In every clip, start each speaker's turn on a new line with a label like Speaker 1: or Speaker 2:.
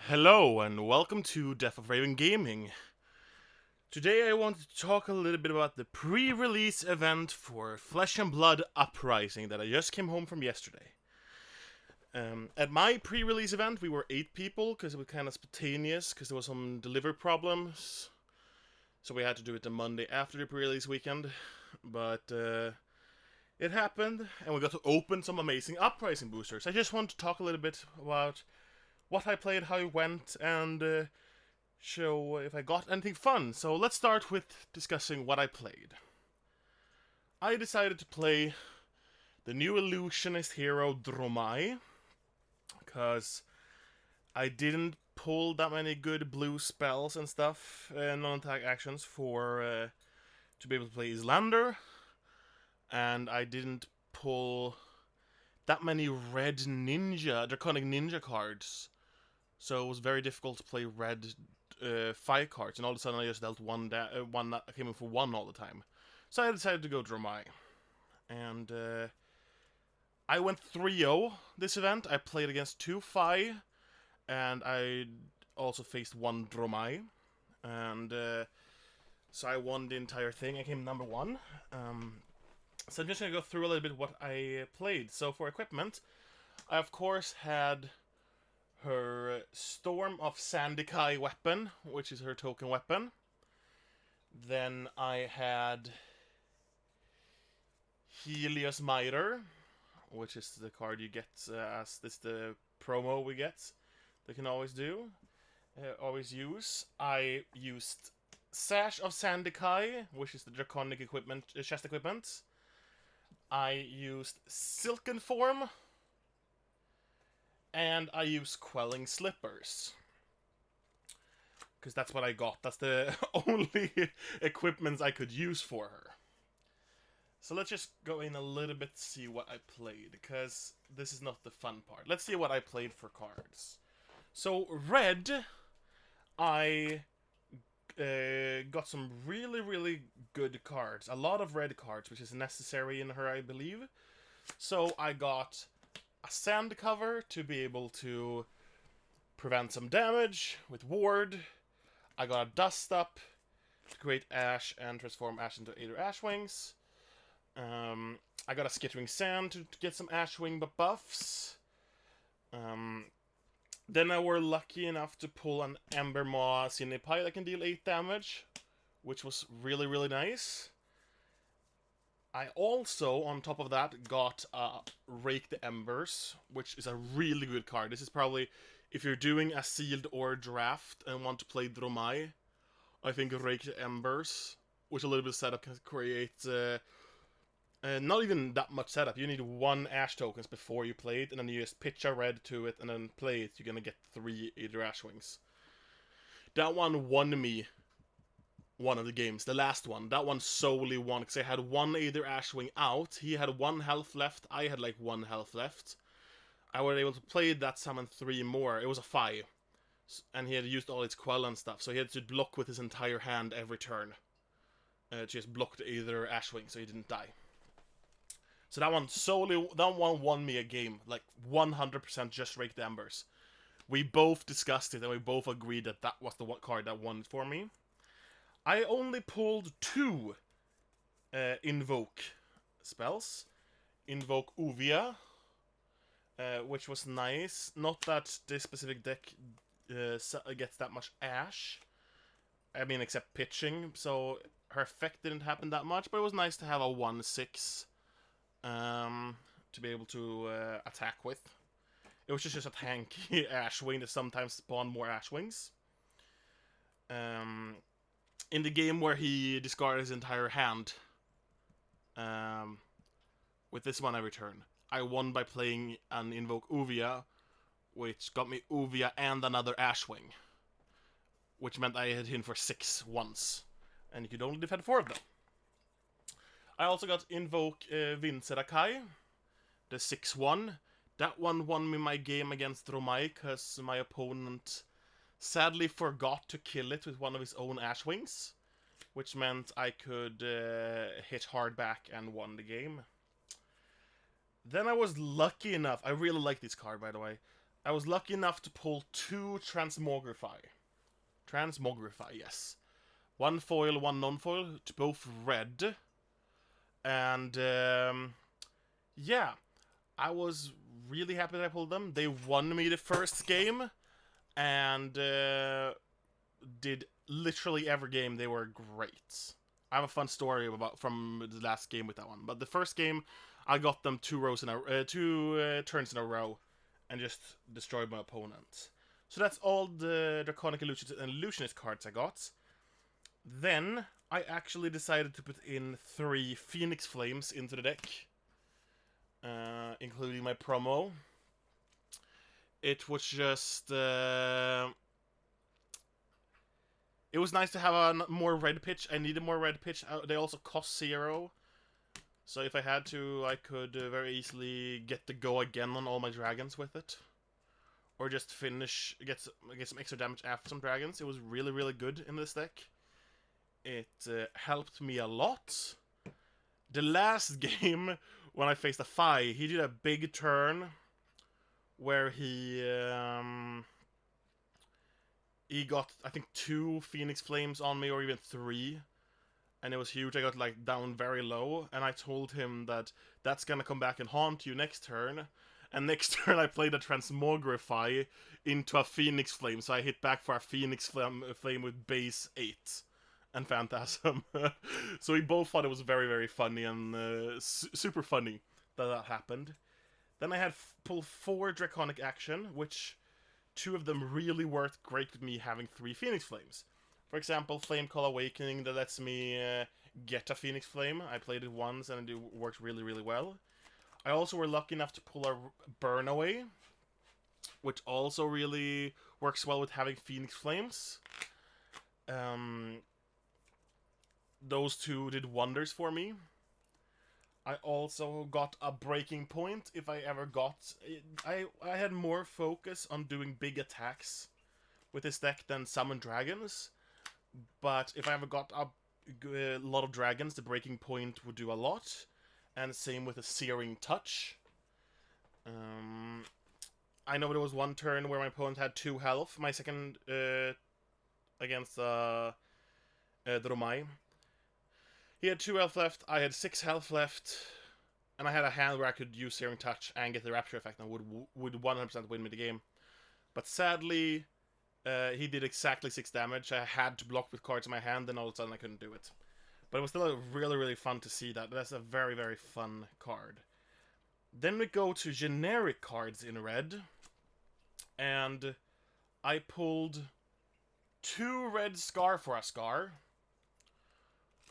Speaker 1: Hello and welcome to Death of Raven Gaming. Today I want to talk a little bit about the pre-release event for Flesh and Blood Uprising that I just came home from yesterday. At my pre-release event we were 8 people because it was kind of spontaneous because there was some delivery problems. So we had to do it the Monday after the pre-release weekend. But it happened and we got to open some amazing Uprising boosters. I just want to talk a little bit about what I played, how it went, and show if I got anything fun. So let's start with discussing what I played. I decided to play the new illusionist hero Dromai, because I didn't pull that many good blue spells and stuff, non-attack actions for to be able to play Islander, and I didn't pull that many red draconic ninja cards. So it was very difficult to play red 5 cards, and all of a sudden I just dealt one that came in for 1 all the time. So I decided to go Dromai. And I went 3-0 this event. I played against 2 Fi, and I also faced 1 Dromai. And so I won the entire thing. I came number 1. So I'm just going to go through a little bit what I played. So for equipment, I of course had her Storm of Sandikai weapon, which is her token weapon. Then I had Helios Miter, which is the card you get as this the promo we get. They can always use. I used Sash of Sandikai, which is the draconic equipment, chest equipment. I used Silken Form. And I use Quelling Slippers. Because that's what I got. That's the only equipment I could use for her. So let's just go in a little bit to see what I played. Because this is not the fun part. Let's see what I played for cards. So red, I got some really good cards. A lot of red cards, which is necessary in her, I believe. So I got a sand cover to be able to prevent some damage with ward. I got a dust up to create ash and transform ash into Aether Ashwings. I got a skittering sand to get some Ashwing buffs. Then I were lucky enough to pull an Ember Maw Cinepai that can deal 8 damage, which was really nice. I also, on top of that, got Rake the Embers, which is a really good card. This is probably, if you're doing a sealed or draft and want to play Dromai, I think Rake the Embers, which a little bit of setup can create, not even that much setup. You need 1 Ash tokens before you play it, and then you just pitch a red to it and then play it. You're gonna get 3 Aether Ashwings. That one won me one of the games, the last one. That one solely won because I had 1 Aether Ashwing out. He had 1 health left. I had like 1 health left. I was able to play that, summon 3 more. It was a 5. And he had used all his Quell and stuff, so he had to block with his entire hand every turn. Just blocked Aether Ashwing so he didn't die. So that one won me a game. Like 100% just Rake the Embers. We both discussed it and we both agreed that that was the card that won it for me. I only pulled 2 Invoke spells. Invoke Uvia, which was nice. Not that this specific deck gets that much Ash. I mean, except pitching, so her effect didn't happen that much, but it was nice to have a 1/6 to be able to attack with. It was just a tanky Ashwing that sometimes spawned more Ashwings. In the game where he discarded his entire hand, with this one every turn, I won by playing an Invoke Uvia, which got me Uvia and another Ashwing, which meant I hit him for 6 once, and you could only defend 4 of them. I also got Invoke Vinserakai, the 6/1. That one won me my game against Dromai, because my opponent sadly forgot to kill it with one of his own Ashwings, which meant I could hit hard back and won the game. Then I was lucky enough, I really like this card by the way, I was lucky enough to pull 2 Transmogrify. Transmogrify, yes. 1 foil, 1 non-foil, to both red. And, yeah. I was really happy that I pulled them. They won me the first game. And, did literally every game. They were great. I have a fun story about from the last game with that one. But the first game, I got them 2 turns in a row, and just destroyed my opponent. So that's all the Draconic Illusionist and Illusionist cards I got. Then I actually decided to put in 3 Phoenix Flames into the deck, including my promo. It was just it was nice to have a more red pitch. I needed more red pitch. They also cost 0. So if I had to, I could very easily get to go again on all my dragons with it. Or just finish, get some extra damage after some dragons. It was really, really good in this deck. It helped me a lot. The last game, when I faced a Fi, he did a big turn where he got, I think, 2 Phoenix Flames on me, or even 3. And it was huge. I got, like, down very low. And I told him that that's gonna come back and haunt you next turn. And next turn I played a Transmogrify into a Phoenix Flame. So I hit back for a Phoenix Flame with base 8. And Phantasm. So we both thought it was very, very funny and super funny that happened. Then I had pull 4 Draconic Action, which 2 of them really worked great with me having 3 Phoenix Flames. For example, Flame Call Awakening that lets me get a Phoenix Flame. I played it once and it worked really, really well. I also were lucky enough to pull a Burn Away, which also really works well with having Phoenix Flames. Those 2 did wonders for me. I also got a Breaking Point if I ever got... I had more focus on doing big attacks with this deck than Summon Dragons. But if I ever got a lot of dragons, the Breaking Point would do a lot. And same with a Searing Touch. I know there was one turn where my opponent had 2 health. My second against Dromai. He had 2 health left, I had 6 health left, and I had a hand where I could use Searing Touch and get the Rapture effect and would 100% win me the game. But sadly, he did exactly 6 damage. I had to block with cards in my hand, and all of a sudden I couldn't do it. But it was still really, really fun to see that. That's a very, very fun card. Then we go to generic cards in red, and I pulled 2 red Scar for a Scar,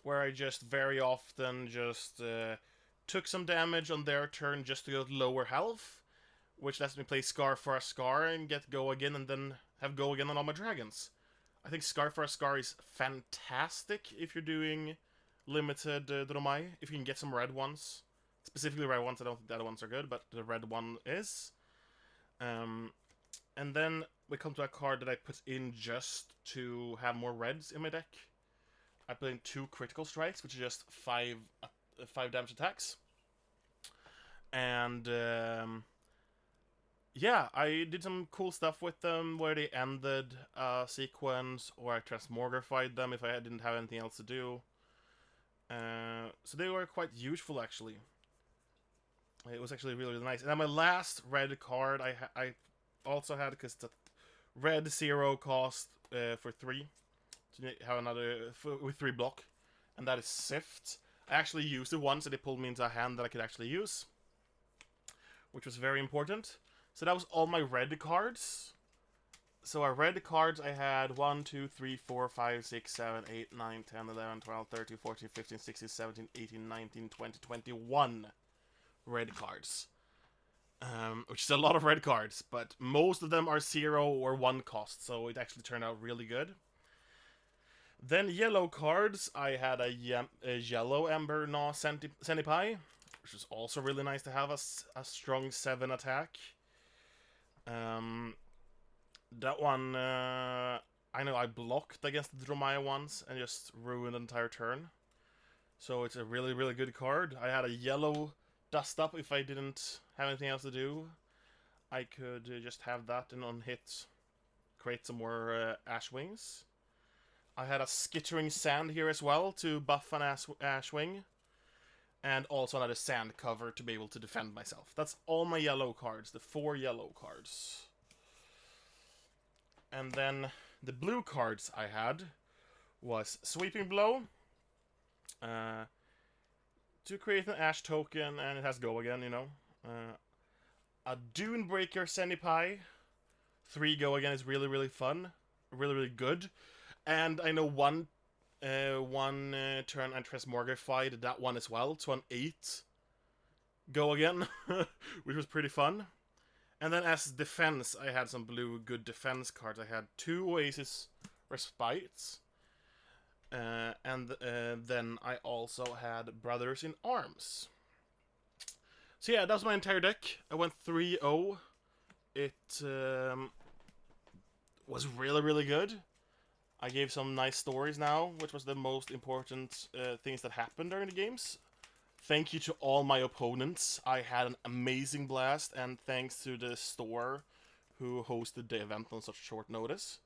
Speaker 1: where I just very often just took some damage on their turn just to get lower health, which lets me play Scar for a Scar and get go again, and then have go again on all my dragons. I think Scar for a Scar is fantastic if you're doing limited Dromai, if you can get some red ones. Specifically red ones, I don't think the other ones are good, but the red one is. And then we come to a card that I put in just to have more reds in my deck. I put in 2 Critical Strikes, which is just 5 damage attacks. And yeah, I did some cool stuff with them where they ended a sequence, or I Transmogrified them if I didn't have anything else to do. So they were quite useful, actually. It was actually really, really nice. And then my last red card I also had, because it's a red 0 cost for 3. To have another with 3 block, and that is Sift. I actually used it once, and it pulled me into a hand that I could actually use, which was very important. So that was all my red cards. So our red cards I had 1, 2, 3, 4, 5, 6, 7, 8, 9, 10, 11, 12, 13, 14, 15, 16, 17, 18, 19, 20, 21 red cards. Which is a lot of red cards, but most of them are 0 or 1 cost, so it actually turned out really good. Then yellow cards, I had a yellow Ember Gnaw Centipie, which was also really nice to have a strong 7 attack. That one, I know I blocked against the Dromaya once and just ruined the entire turn. So it's a really, really good card. I had a yellow Dust Up if I didn't have anything else to do. I could just have that and on hit create some more Ash Wings. I had a Skittering Sand here as well to buff an Ash Wing. And also another sand cover to be able to defend myself. That's all my yellow cards, the 4 yellow cards. And then the blue cards I had was Sweeping Blow, to create an Ash token, and it has Go again, you know. A Dunebreaker Sennipai, 3 Go again is really, really fun, really, really good. And I know one turn I Transmogrified that one as well, to an 8 Go again, which was pretty fun. And then as defense, I had some blue good defense cards. I had 2 Oasis Respites. And then I also had Brothers in Arms. So yeah, that was my entire deck. I went 3-0. It was really, really good. I gave some nice stories now, which was the most important things that happened during the games. Thank you to all my opponents. I had an amazing blast, and thanks to the store who hosted the event on such short notice.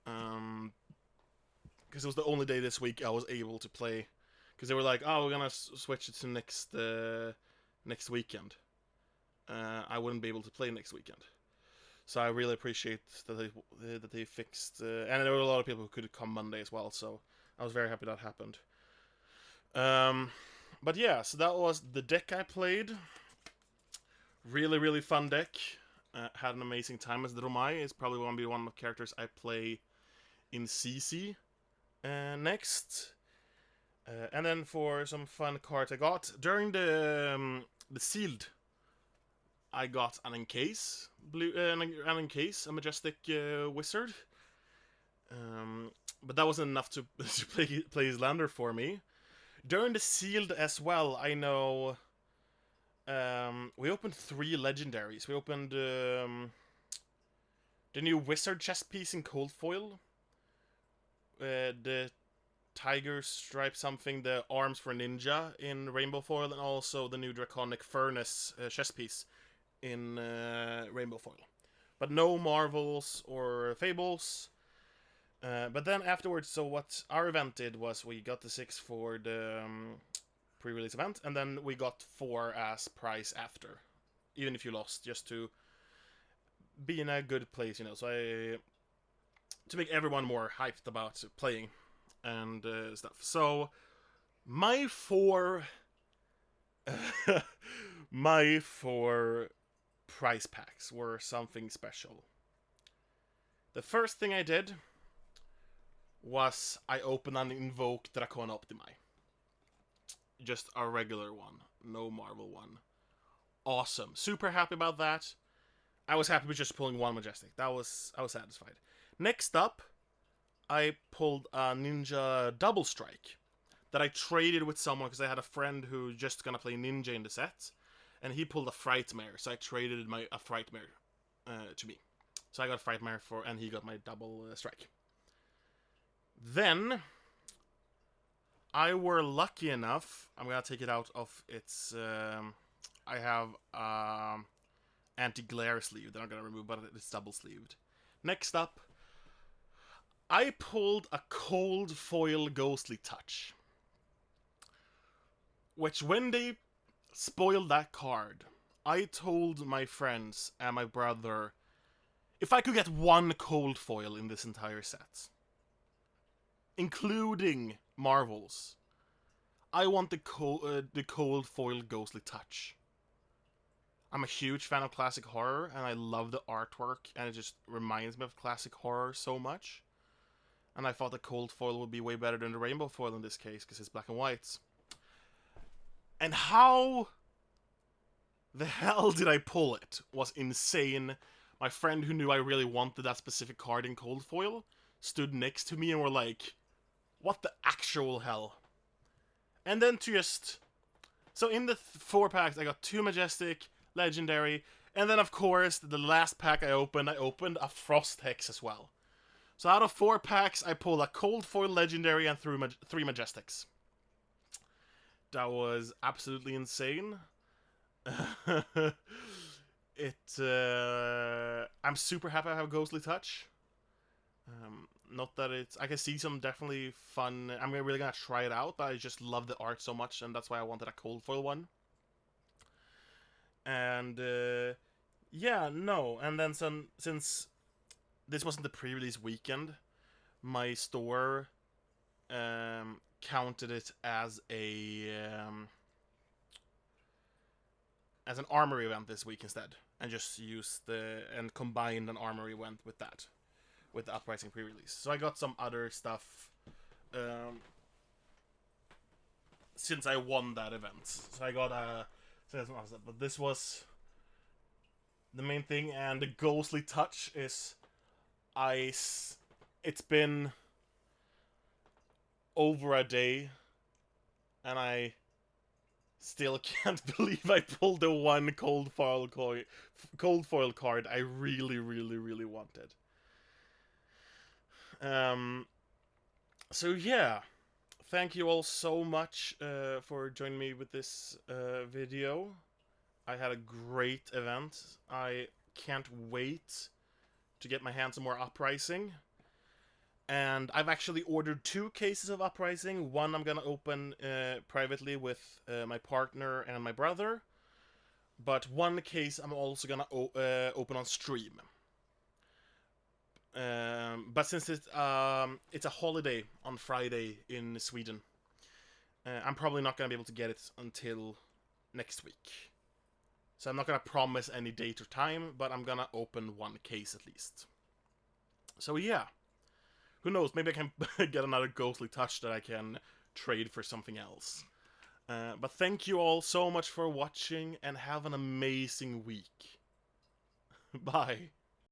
Speaker 1: Because it was the only day this week I was able to play. Because they were like, oh, we're gonna switch it to next weekend. I wouldn't be able to play next weekend. So I really appreciate that they fixed... and there were a lot of people who could come Monday as well, so I was very happy that happened. But yeah, so that was the deck I played. Really, really fun deck. Had an amazing time as the Romai. It's probably going to be one of the characters I play in CC next. And then for some fun cards I got, during the sealed, I got an Encase, an Encase, a Majestic Wizard. But that wasn't enough to play his lander for me. During the sealed as well, I know we opened 3 legendaries. We opened the new Wizard chest piece in Cold Foil, the Tiger Stripe something, the Arms for Ninja in Rainbow Foil, and also the new Draconic Furnace chest piece in Rainbow Foil. But no Marvels or Fables. But then afterwards, so what our event did was we got the 6 for the pre-release event, and then we got 4 as prize after, even if you lost, just to be in a good place, you know. So to make everyone more hyped about playing and stuff. So my 4 my 4 prize packs were something special. The first thing I did was I opened an Invoke Dracon Optimi. Just a regular one, no Marvel one. Awesome, super happy about that. I was happy with just pulling 1 Majestic. I was satisfied. Next up, I pulled a Ninja Double Strike that I traded with someone because I had a friend who just gonna play Ninja in the set, and he pulled a Frightmare, so I traded a Frightmare to me. So I got a Frightmare and he got my Double Strike. Then I were lucky enough. I'm gonna take it out of its. I have anti-glare sleeve that I'm gonna remove, but it's double sleeved. Next up, I pulled a Cold Foil Ghostly Touch, which when they spoiled that card, I told my friends and my brother if I could get 1 Cold Foil in this entire set, including Marvels, I want the Cold Foil Ghostly Touch. I'm a huge fan of classic horror, and I love the artwork, and it just reminds me of classic horror so much. And I thought the Cold Foil would be way better than the Rainbow Foil in this case, because it's black and white. And how the hell did I pull it was insane. My friend who knew I really wanted that specific card in Cold Foil stood next to me and were like, what the actual hell? And then to just... So in the 4 packs, I got 2 Majestic, Legendary, and then of course, the last pack I opened a Frost Hex as well. So out of 4 packs, I pulled a Cold Foil Legendary and 3 Majestics. That was absolutely insane. I'm super happy I have Ghostly Touch. Not that it's... I can see some definitely fun... I'm really gonna try it out, but I just love the art so much, and that's why I wanted a cold foil one. And, yeah, no. And then since this wasn't the pre-release weekend, my store counted it as an armory event this week instead, and just used and combined an armory event with that, with the Uprising pre-release. So I got some other stuff since I won that event. So I got but this was the main thing. And the Ghostly Touch is it's been over a day, and I still can't believe I pulled the one cold foil card I really, really, really wanted. So yeah, thank you all so much for joining me with this video. I had a great event. I can't wait to get my hands on more Uprising. And I've actually ordered 2 cases of Uprising. One I'm gonna open privately with my partner and my brother. But one case I'm also gonna open on stream. But since it's a holiday on Friday in Sweden, I'm probably not gonna be able to get it until next week. So I'm not gonna promise any date or time, but I'm gonna open one case at least. So yeah. Who knows, maybe I can get another Ghostly Touch that I can trade for something else. But thank you all so much for watching, and have an amazing week. Bye.